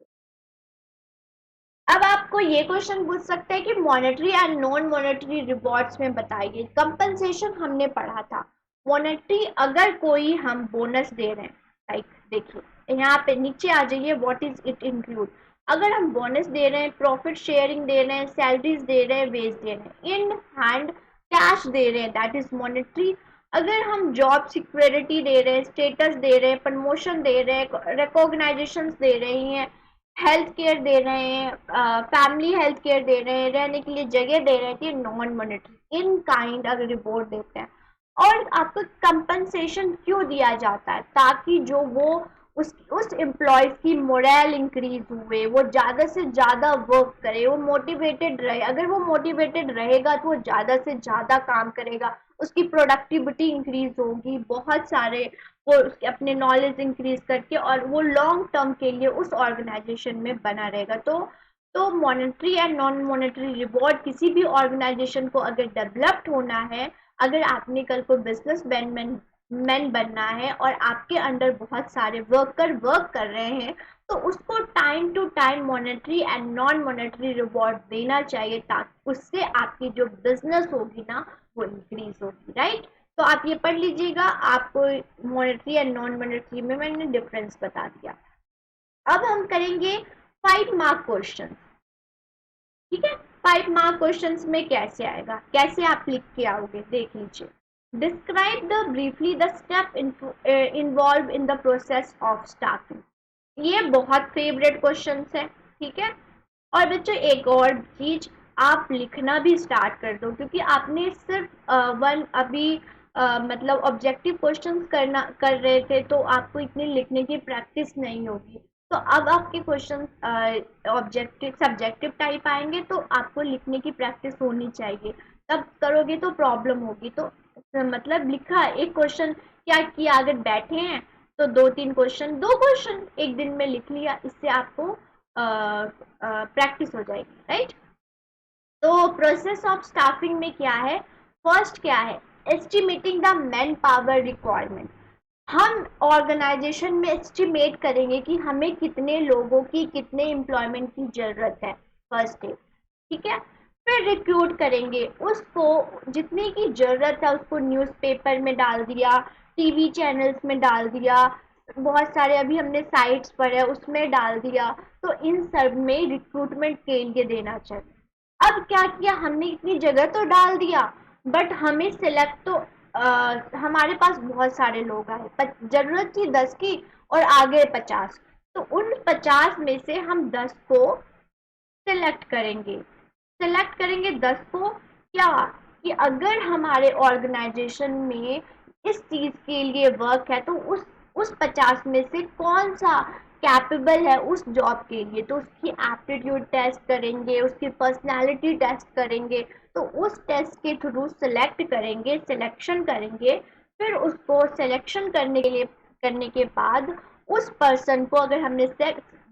अब आपको ये क्वेश्चन पूछ सकते हैं कि monetary and non monetary rewards में बताइए। कंपनसेशन हमने पढ़ा था। मॉनेटरी, अगर कोई हम बोनस दे रहे हैं, लाइक देखिए यहाँ पे नीचे आ जाइए, व्हाट इज इट इंक्लूड। अगर हम बोनस दे रहे हैं, प्रॉफिट शेयरिंग दे रहे हैं, सैलरीज दे रहे हैं, वेज दे रहे हैं, इन हैंड कैश दे रहे हैं, दैट इज मॉनेटरी। अगर हम जॉब सिक्योरिटी दे रहे हैं, स्टेटस दे रहे हैं, प्रमोशन दे रहे हैं, रिकॉग्नाइजेशन दे रही हैं, हेल्थ केयर दे रहे हैं, फैमिली हेल्थ केयर दे रहे हैं, रहने के लिए जगह दे रहे हैं, तो ये नॉन मॉनेटरी इन काइंड अगर रिवॉर्ड देते हैं। और आपको कंपनसेशन क्यों दिया जाता है? ताकि जो वो उस एम्प्लॉयज की मोरल इंक्रीज हुए, वो ज़्यादा से ज़्यादा वर्क करे, वो मोटिवेटेड रहे। अगर वो मोटिवेटेड रहेगा तो वो ज़्यादा से ज़्यादा काम करेगा, उसकी प्रोडक्टिविटी इंक्रीज होगी, बहुत सारे वो उसके अपने नॉलेज इंक्रीज करके, और वो लॉन्ग टर्म के लिए उस ऑर्गेनाइजेशन में बना रहेगा। तो monetary and non monetary reward किसी भी ऑर्गेनाइजेशन को अगर डेवलप्ड होना है, अगर आपने कल को बिजनेस मैन बनना है और आपके अंडर बहुत सारे वर्कर वर्क कर रहे हैं, तो उसको time to time monetary and non monetary reward देना चाहिए, ताकि उससे आपकी जो बिजनेस होगी ना वो इंक्रीज होगी, राइट। तो आप ये पढ़ लीजिएगा, आपको मॉनेटरी एंड नॉन मॉनेटरी में मैंने डिफरेंस बता दिया। अब हम करेंगे 5 मार्क क्वेश्चन। ठीक है, 5 मार्क क्वेश्चन में कैसे आएगा, कैसे आप लिख के आओगे, देख लीजिए। Describe the briefly the step involve in the process of staffing. ये बहुत फेवरेट क्वेश्चन है। ठीक है, और बच्चों एक और चीज, आप लिखना भी स्टार्ट कर दो, क्योंकि आपने सिर्फ वन अभी मतलब ऑब्जेक्टिव क्वेश्चंस करना कर रहे थे, तो आपको इतनी लिखने की प्रैक्टिस नहीं होगी। तो अब आपके क्वेश्चन ऑब्जेक्टिव सब्जेक्टिव टाइप आएंगे, तो आपको लिखने की प्रैक्टिस होनी चाहिए, तब करोगे तो प्रॉब्लम होगी। तो मतलब लिखा एक क्वेश्चन, क्या किया, अगर बैठे हैं तो 2-3 क्वेश्चन, 2 क्वेश्चन एक दिन में लिख लिया, इससे आपको प्रैक्टिस हो जाएगी, राइट। तो प्रोसेस ऑफ स्टाफिंग में क्या है, फर्स्ट क्या है, estimating the man power requirement. हम ऑर्गेनाइजेशन में एस्टिमेट करेंगे कि हमें कितने लोगों की, कितने एम्प्लॉयमेंट की जरूरत है, फर्स्ट स्टेप। ठीक है, फिर रिक्रूट करेंगे, उसको जितने की जरूरत है उसको न्यूज़पेपर में डाल दिया, टीवी चैनल्स में डाल दिया, बहुत सारे अभी हमने साइट्स पर है उसमें डाल दिया, तो इन सब में रिक्रूटमेंट के लिए देना चाहिए। अब क्या किया हमने, इतनी जगह तो डाल दिया, बट हमें सिलेक्ट तो हमारे पास बहुत सारे लोग आए, जरूरत थी 10 की और आगे 50, तो उन 50 में से हम 10 को सिलेक्ट करेंगे। सिलेक्ट करेंगे 10 को, क्या कि अगर हमारे ऑर्गेनाइजेशन में इस चीज के लिए वर्क है, तो उस 50 में से कौन सा कैपेबल है उस जॉब के लिए, तो उसकी एप्टीट्यूड टेस्ट करेंगे, उसकी पर्सनालिटी टेस्ट करेंगे, तो उस टेस्ट के थ्रू सिलेक्ट करेंगे, सिलेक्शन करेंगे। फिर उसको सिलेक्शन करने के बाद उस पर्सन को, अगर हमने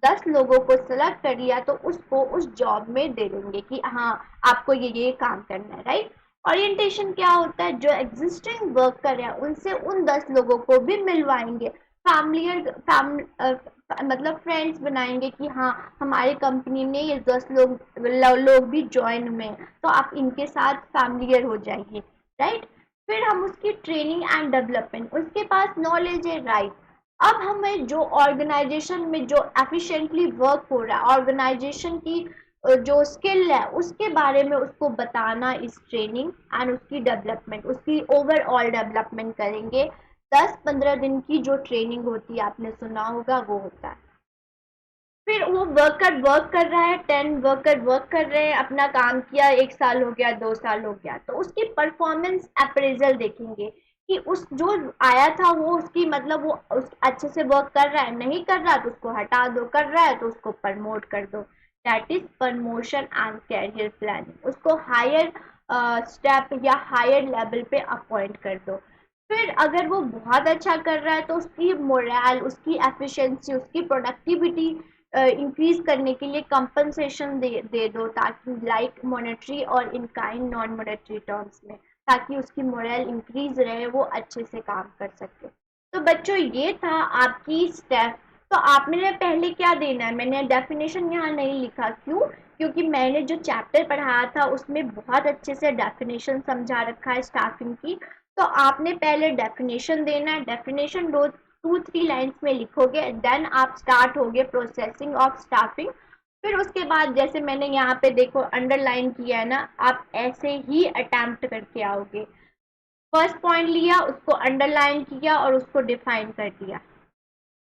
10 लोगों को सिलेक्ट कर लिया, तो उसको उस जॉब में दे देंगे कि हाँ आपको ये काम करना है, राइट। ओरिएंटेशन क्या होता है, जो एग्जिस्टिंग वर्कर है उनसे उन 10 लोगों को भी मिलवाएंगे, मतलब फ्रेंड्स बनाएंगे कि हाँ हमारे कंपनी ने ये 10 लोग भी ज्वाइन हुए हैं, तो आप इनके साथ फैमिलियर हो जाइए, राइट। फिर हम उसकी ट्रेनिंग एंड डेवलपमेंट, उसके पास नॉलेज है, राइट। अब हमें जो ऑर्गेनाइजेशन में जो एफिशिएंटली वर्क हो रहा है, ऑर्गेनाइजेशन की जो स्किल है उसके बारे में उसको बताना, इस ट्रेनिंग एंड उसकी डेवलपमेंट, उसकी ओवरऑल डेवलपमेंट करेंगे। 10-15 दिन की जो ट्रेनिंग होती है, आपने सुना होगा, वो होता है। फिर वो वर्कर वर्क कर रहा है, 10 वर्कर वर्क कर रहे हैं, अपना काम किया, 1 साल हो गया, 2 साल हो गया, तो उसकी परफॉर्मेंस अप्रेजल देखेंगे कि उस जो आया था वो उसकी मतलब वो उस अच्छे से वर्क कर रहा है, नहीं कर रहा तो उसको हटा दो, कर रहा है तो उसको प्रमोट कर दो। That is promotion and career planning. उसको हायर स्टेप या हायर लेवल पे अपॉइंट कर दो। फिर अगर वो बहुत अच्छा कर रहा है तो उसकी मोरल, उसकी एफिशिएंसी, उसकी प्रोडक्टिविटी इंक्रीज करने के लिए कंपनसेशन दे दो, ताकि लाइक मॉनेटरी और in kind non monetary terms में, ताकि उसकी मोरल इंक्रीज रहे, वो अच्छे से काम कर सके। तो बच्चों ये था आपकी स्टेप। तो आपने पहले क्या देना है, मैंने डेफिनेशन यहाँ नहीं लिखा, क्यों? क्योंकि मैंने जो चैप्टर पढ़ाया था उसमें बहुत अच्छे से डेफिनेशन समझा रखा है स्टाफिंग की। तो आपने पहले डेफिनेशन देना है, डेफिनेशन 2-3 लाइन्स में लिखोगे, देन आप स्टार्ट होगे प्रोसेसिंग ऑफ स्टाफिंग। फिर उसके बाद जैसे मैंने यहाँ पे देखो अंडरलाइन किया है ना, आप ऐसे ही अटेम्प्ट करके आओगे। फर्स्ट पॉइंट लिया, उसको अंडरलाइन किया और उसको डिफाइन कर दिया।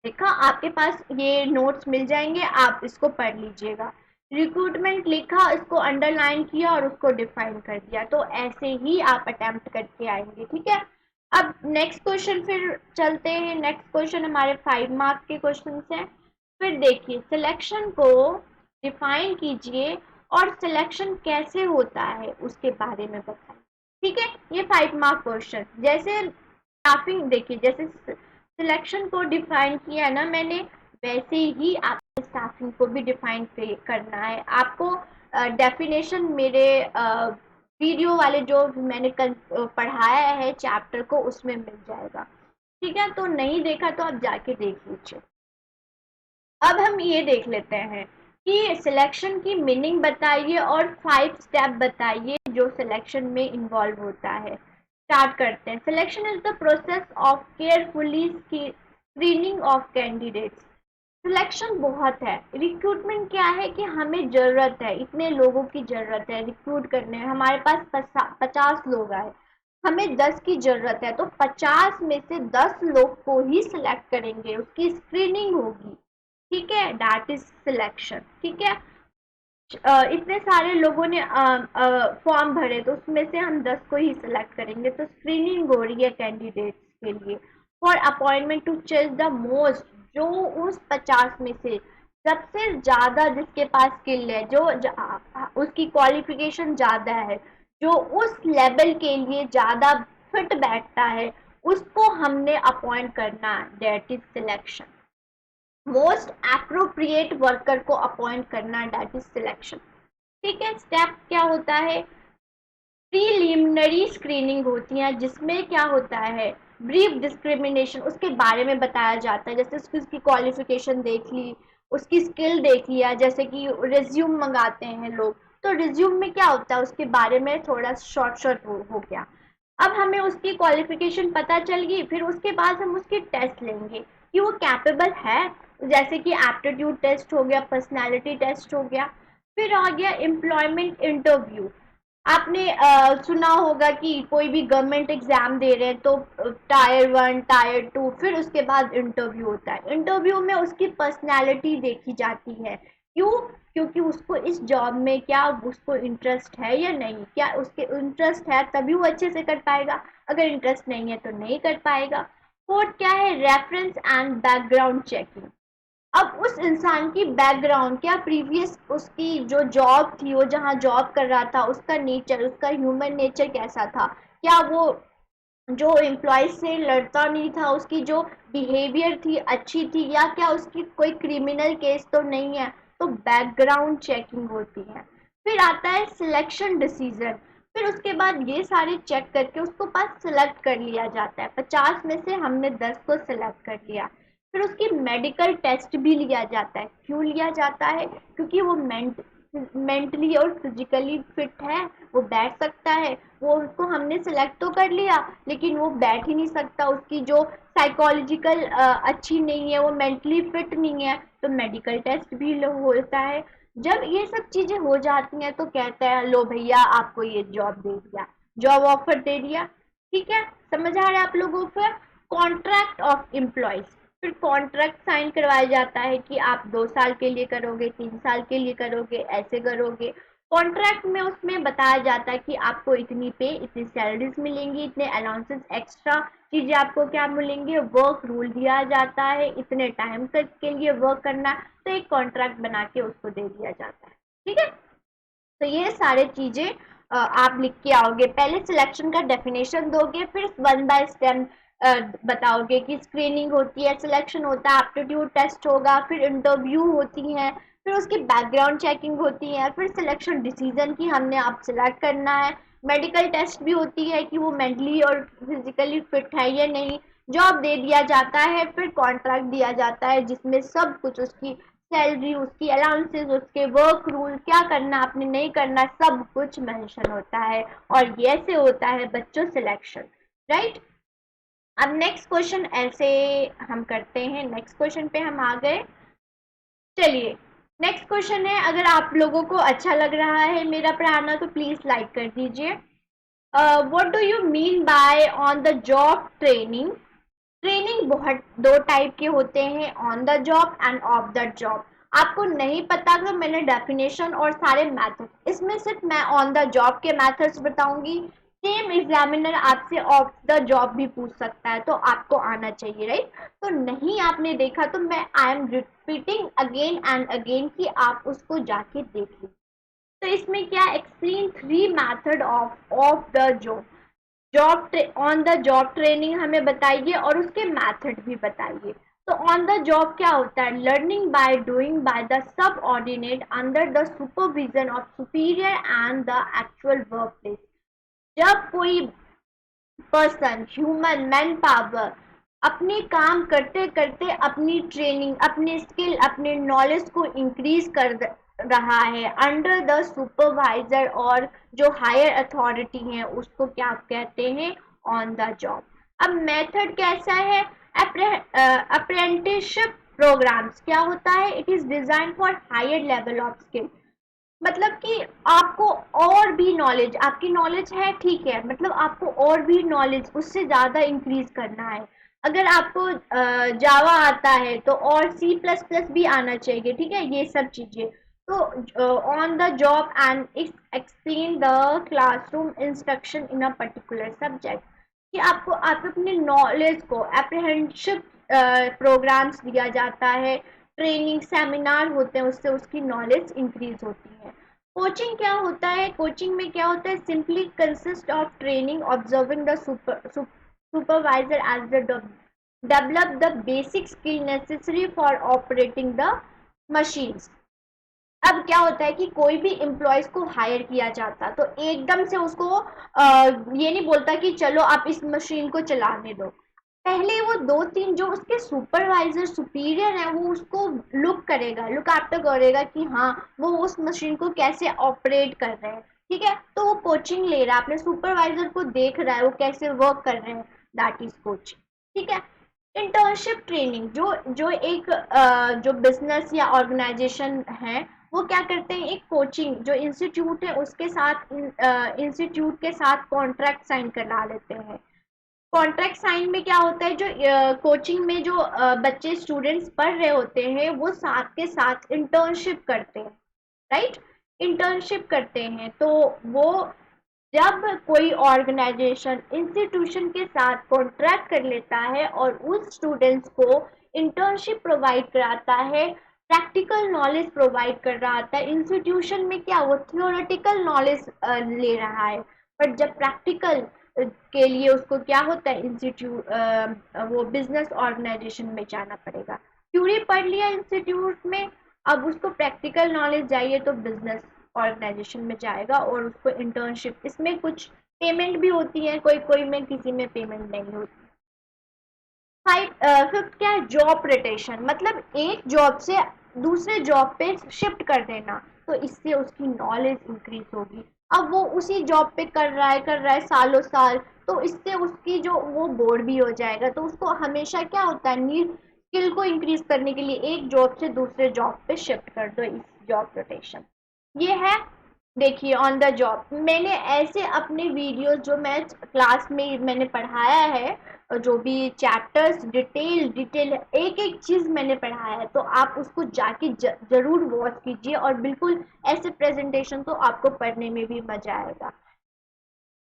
देखा, आपके पास ये नोट्स मिल जाएंगे, आप इसको पढ़ लीजिएगा। रिक्रूटमेंट लिखा, इसको अंडरलाइन किया और उसको डिफाइन कर दिया। तो ऐसे ही आप अटेम्प्ट करके आएंगे, ठीक है। अब नेक्स्ट क्वेश्चन फिर चलते हैं। नेक्स्ट क्वेश्चन हमारे 5 मार्क्स के क्वेश्चन हैं। फिर देखिए, सिलेक्शन को डिफाइन कीजिए और सिलेक्शन कैसे होता है उसके बारे में बताइए, ठीक है। ये 5 मार्क क्वेश्चन। जैसे स्टाफिंग देखिए, जैसे सिलेक्शन को डिफाइन किया है ना मैंने, वैसे ही आपको स्टाफिंग को भी डिफाइन करना है। आपको डेफिनेशन मेरे वीडियो वाले जो मैंने पढ़ाया है चैप्टर को, उसमें मिल जाएगा, ठीक है। तो नहीं देखा तो आप जाके देख लीजिए। अब हम ये देख लेते हैं कि सिलेक्शन की मीनिंग बताइए और 5 स्टेप बताइए जो सिलेक्शन में इन्वॉल्व होता है। स्टार्ट करते हैं। Selection is the process of carefully screening of candidates. Selection बहुत है। रिक्रूटमेंट क्या है कि हमें जरूरत है, इतने लोगों की जरूरत है रिक्रूट करने में। हमारे पास 50 लोग आए, हमें 10 की जरूरत है, तो 50 में से 10 लोग को ही सिलेक्ट करेंगे, उसकी स्क्रीनिंग होगी, ठीक है। दैट इज सिलेक्शन, ठीक है। इतने सारे लोगों ने फॉर्म भरे, तो उसमें से हम 10 को ही सिलेक्ट करेंगे, तो स्क्रीनिंग हो रही है कैंडिडेट्स के लिए। For appointment to choose the most, जो उस 50 में से सबसे ज्यादा जिसके पास स्किल है, जो उसकी क्वालिफिकेशन ज्यादा है, जो उस लेवल के लिए ज्यादा फिट बैठता है, उसको हमने अपॉइंट करना, that is selection. Most appropriate worker को अपॉइंट करना, डेट इज सिलेक्शन, ठीक है। स्टेप क्या होता है? प्रीलिमिनरी स्क्रीनिंग होती है, जिसमें क्या होता है, ब्रीफ डिस्क्रिमिनेशन उसके बारे में बताया जाता है। जैसे उसकी क्वालिफिकेशन देख ली, उसकी स्किल देख लिया, जैसे कि रिज्यूम मंगाते हैं लोग, तो रिज्यूम में क्या होता है उसके बारे में थोड़ा शॉर्ट शॉर्ट हो गया। अब हमें उसकी क्वालिफिकेशन पता चल गई, फिर उसके बाद हम उसकी टेस्ट लेंगे कि वो कैपेबल है, जैसे कि एप्टीट्यूड टेस्ट हो गया, पर्सनालिटी टेस्ट हो गया। फिर आ गया एम्प्लॉयमेंट इंटरव्यू। आपने सुना होगा कि कोई भी गवर्नमेंट एग्जाम दे रहे हैं तो टायर 1, टायर 2, फिर उसके बाद इंटरव्यू होता है। इंटरव्यू में उसकी पर्सनैलिटी देखी जाती है, क्यों? क्योंकि उसको इस जॉब में क्या उसको इंटरेस्ट है या नहीं, क्या उसके इंटरेस्ट है तभी वो अच्छे से कर पाएगा, अगर इंटरेस्ट नहीं है तो नहीं कर पाएगा। फोर्थ क्या है? Reference and background checking. अब उस इंसान की बैकग्राउंड, क्या प्रीवियस उसकी जो जॉब थी, वो जहाँ जॉब कर रहा था, उसका नेचर, उसका ह्यूमन नेचर कैसा था, क्या वो जो एम्प्लॉयज से लड़ता नहीं था, उसकी जो बिहेवियर थी अच्छी थी, या क्या उसकी कोई क्रिमिनल केस तो नहीं है। तो बैकग्राउंड चेकिंग होती है। फिर आता है सिलेक्शन डिसीजन। फिर उसके बाद ये सारे चेक करके उसको पास सिलेक्ट कर लिया जाता है। 50 में से हमने 10 को सिलेक्ट कर लिया। फिर उसकी मेडिकल टेस्ट भी लिया जाता है। क्यों लिया जाता है? क्योंकि वो मेंटली और फिजिकली फिट है, वो बैठ सकता है। वो उसको हमने सिलेक्ट तो कर लिया, लेकिन वो बैठ ही नहीं सकता, उसकी जो साइकोलॉजिकल अच्छी नहीं है, वो मेंटली फिट नहीं है, तो मेडिकल टेस्ट भी होता है। जब ये सब चीजें हो जाती हैं तो कहता है लो भैया आपको ये जॉब दे दिया, जॉब ऑफर दे दिया, ठीक है। समझ आ रहा है आप लोगों को? Contract of employees. फिर कॉन्ट्रैक्ट साइन करवाया जाता है कि आप 2 साल के लिए करोगे, 3 साल के लिए करोगे, ऐसे करोगे। कॉन्ट्रैक्ट में उसमें बताया जाता है कि आपको इतनी पे, इतनी सैलरीज मिलेंगी, इतने अलाउंसेस, एक्स्ट्रा चीजें आपको क्या मिलेंगे, वर्क रूल दिया जाता है, इतने टाइम तक के लिए वर्क करना, तो एक कॉन्ट्रैक्ट बना के उसको दे दिया जाता है। ठीक है, तो ये सारे चीजें आप लिख के आओगे। पहले सिलेक्शन का डेफिनेशन दोगे, फिर वन बाय स्टेप बताओगे कि स्क्रीनिंग होती है, सिलेक्शन होता है, एप्टीट्यूड टेस्ट होगा, फिर इंटरव्यू होती है, फिर उसकी बैकग्राउंड चेकिंग होती है, फिर सिलेक्शन डिसीजन की हमने आप सिलेक्ट करना है, मेडिकल टेस्ट भी होती है कि वो मेंटली और फिजिकली फिट है या नहीं, जॉब दे दिया जाता है, फिर कॉन्ट्रैक्ट दिया जाता है जिसमें सब कुछ, उसकी सैलरी, उसकी अलाउंसेस, उसके वर्क रूल, क्या करना आपने नहीं करना, सब कुछ मेंशन होता है। और ये से होता है बच्चों सिलेक्शन, राइट। अब नेक्स्ट क्वेश्चन ऐसे हम करते हैं, नेक्स्ट क्वेश्चन पे हम आ गए। चलिए, नेक्स्ट क्वेश्चन है, अगर आप लोगों को अच्छा लग रहा है मेरा पढ़ाना तो प्लीज लाइक कर दीजिए। What do you mean by on the job training? Training बहुत दो टाइप के होते हैं, on the job end of the job. आपको नहीं पता तो मैंने डेफिनेशन और सारे मेथड, इसमें सिर्फ मैं ऑन द जॉब के मेथड्स बताऊंगी। सेम एग्जामिनर आपसे ऑफ द जॉब भी पूछ सकता है, तो आपको आना चाहिए, राइट। तो नहीं आपने देखा तो मैं I am repeating again and again कि आप उसको जाके देख लीजिए। तो इसमें क्या, explain three method of the job, job on the job training हमें बताइए और उसके मेथड भी बताइए। तो ऑन द जॉब क्या होता है, learning by doing by the sub ordinate under the supervision of superior and the actual work place. जब कोई पर्सन, ह्यूमन मैन पावर अपने काम करते करते अपनी ट्रेनिंग, अपने स्किल, अपने नॉलेज को इंक्रीज कर रहा है अंडर द सुपरवाइजर, और जो हायर अथॉरिटी है उसको क्या कहते हैं, ऑन द जॉब। अब मेथड कैसा है, अप्रेंटिसशिप प्रोग्राम्स क्या होता है, it is design for higher level of skill. मतलब कि आपको और भी नॉलेज, आपकी नॉलेज है ठीक है, मतलब आपको और भी नॉलेज उससे ज़्यादा इंक्रीज करना है। अगर आपको जावा आता है तो और सी प्लस प्लस भी आना चाहिए, ठीक है, ये सब चीज़ें। तो on the job and explain the classroom instruction in a particular subject, कि आपको आप अपने नॉलेज को, अप्रहेंशिप प्रोग्राम्स दिया जाता है, ट्रेनिंग सेमिनार होते हैं, उससे उसकी नॉलेज इंक्रीज होती है। कोचिंग क्या होता है, कोचिंग में क्या होता है, simply consist of training, observing the supervisor as the develop the basic skill necessary for operating the machines. अब क्या होता है कि कोई भी एम्प्लॉयज को हायर किया जाता तो एकदम से उसको ये नहीं बोलता कि चलो आप इस मशीन को चलाने दो। पहले वो दो तीन जो उसके सुपरवाइजर सुपीरियर है वो उसको लुक करेगा, लुक आफ्टर करेगा कि हाँ वो उस मशीन को कैसे ऑपरेट कर रहे हैं। ठीक है, तो वो कोचिंग ले रहा है, अपने सुपरवाइजर को देख रहा है वो कैसे वर्क कर रहे हैं, दैट इज कोचिंग। ठीक है, इंटर्नशिप ट्रेनिंग, जो जो एक जो बिजनेस या ऑर्गेनाइजेशन है वो क्या करते हैं, एक कोचिंग जो इंस्टीट्यूट है उसके साथ, इंस्टीट्यूट के साथ कॉन्ट्रैक्ट साइन करा लेते हैं। कॉन्ट्रैक्ट साइन में क्या होता है, जो कोचिंग में जो बच्चे स्टूडेंट्स पढ़ रहे होते हैं वो साथ के साथ इंटर्नशिप करते हैं, राइट, इंटर्नशिप करते हैं। तो वो जब कोई ऑर्गेनाइजेशन इंस्टीट्यूशन के साथ कॉन्ट्रैक्ट कर लेता है और उस स्टूडेंट्स को इंटर्नशिप प्रोवाइड कराता है, प्रैक्टिकल नॉलेज प्रोवाइड कर रहा था, इंस्टीट्यूशन में क्या वो थियोरेटिकल नॉलेज ले रहा है, बट जब प्रैक्टिकल के लिए उसको क्या होता है, इंस्टीट्यूट वो बिजनेस ऑर्गेनाइजेशन में जाना पड़ेगा। थ्योरी पढ़ लिया इंस्टीट्यूट में, अब उसको प्रैक्टिकल नॉलेज चाहिए तो बिजनेस ऑर्गेनाइजेशन में जाएगा और उसको इंटर्नशिप, इसमें कुछ पेमेंट भी होती है, कोई कोई में किसी में पेमेंट नहीं होती। फिफ्थ क्या है, जॉब रोटेशन, मतलब एक जॉब से दूसरे जॉब पे शिफ्ट कर देना, तो इससे उसकी नॉलेज इंक्रीज होगी। अब वो उसी जॉब पे कर रहा है सालों साल, तो इससे उसकी जो वो बोर भी हो जाएगा, तो उसको हमेशा क्या होता है, नीड स्किल को इंक्रीज करने के लिए एक जॉब से दूसरे जॉब पे शिफ्ट कर दो, इस जॉब रोटेशन। ये है, देखिए ऑन द जॉब मैंने ऐसे अपने वीडियोस जो मैं क्लास में मैंने पढ़ाया है जो भी चैप्टर्स डिटेल एक एक चीज़ मैंने पढ़ाया है, तो आप उसको जाके ज़रूर वॉच कीजिए और बिल्कुल ऐसे प्रेजेंटेशन तो आपको पढ़ने में भी मज़ा आएगा।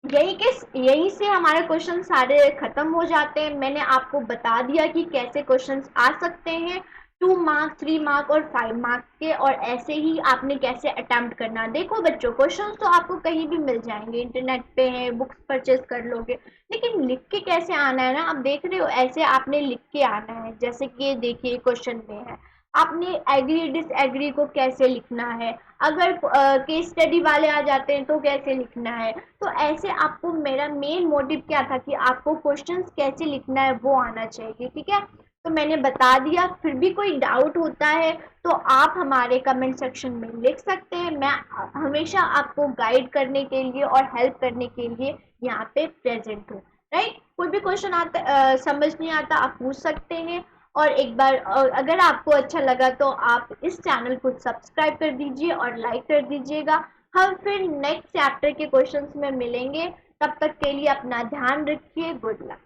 यही से हमारे क्वेश्चन सारे खत्म हो जाते हैं। मैंने आपको बता दिया कि कैसे क्वेश्चंस आ सकते हैं 2 मार्क 3 मार्क और 5 मार्क के, और ऐसे ही आपने कैसे अटेम्प्ट करना। देखो बच्चों, क्वेश्चंस तो आपको कहीं भी मिल जाएंगे, इंटरनेट पे हैं, बुक्स परचेज कर लोगे, लेकिन लिख के कैसे आना है ना, आप देख रहे हो, ऐसे आपने लिख के आना है। जैसे कि ये देखिए क्वेश्चन में है, आपने एग्री डिसएग्री को कैसे लिखना है, अगर केस स्टडी वाले आ जाते हैं तो कैसे लिखना है। तो ऐसे आपको, मेरा मेन मोटिव क्या था कि आपको क्वेश्चंस कैसे लिखना है वो आना चाहिए, ठीक है। तो मैंने बता दिया, फिर भी कोई डाउट होता है तो आप हमारे कमेंट सेक्शन में लिख सकते हैं। मैं हमेशा आपको गाइड करने के लिए और हेल्प करने के लिए यहाँ पे प्रेजेंट हूँ, राइट। कोई भी क्वेश्चन आता समझ नहीं आता, आप पूछ सकते हैं। और एक बार अगर आपको अच्छा लगा तो आप इस चैनल को सब्सक्राइब कर दीजिए और लाइक कर दीजिएगा। हम फिर नेक्स्ट चैप्टर के क्वेश्चंस में मिलेंगे, तब तक के लिए अपना ध्यान रखिए। Good luck.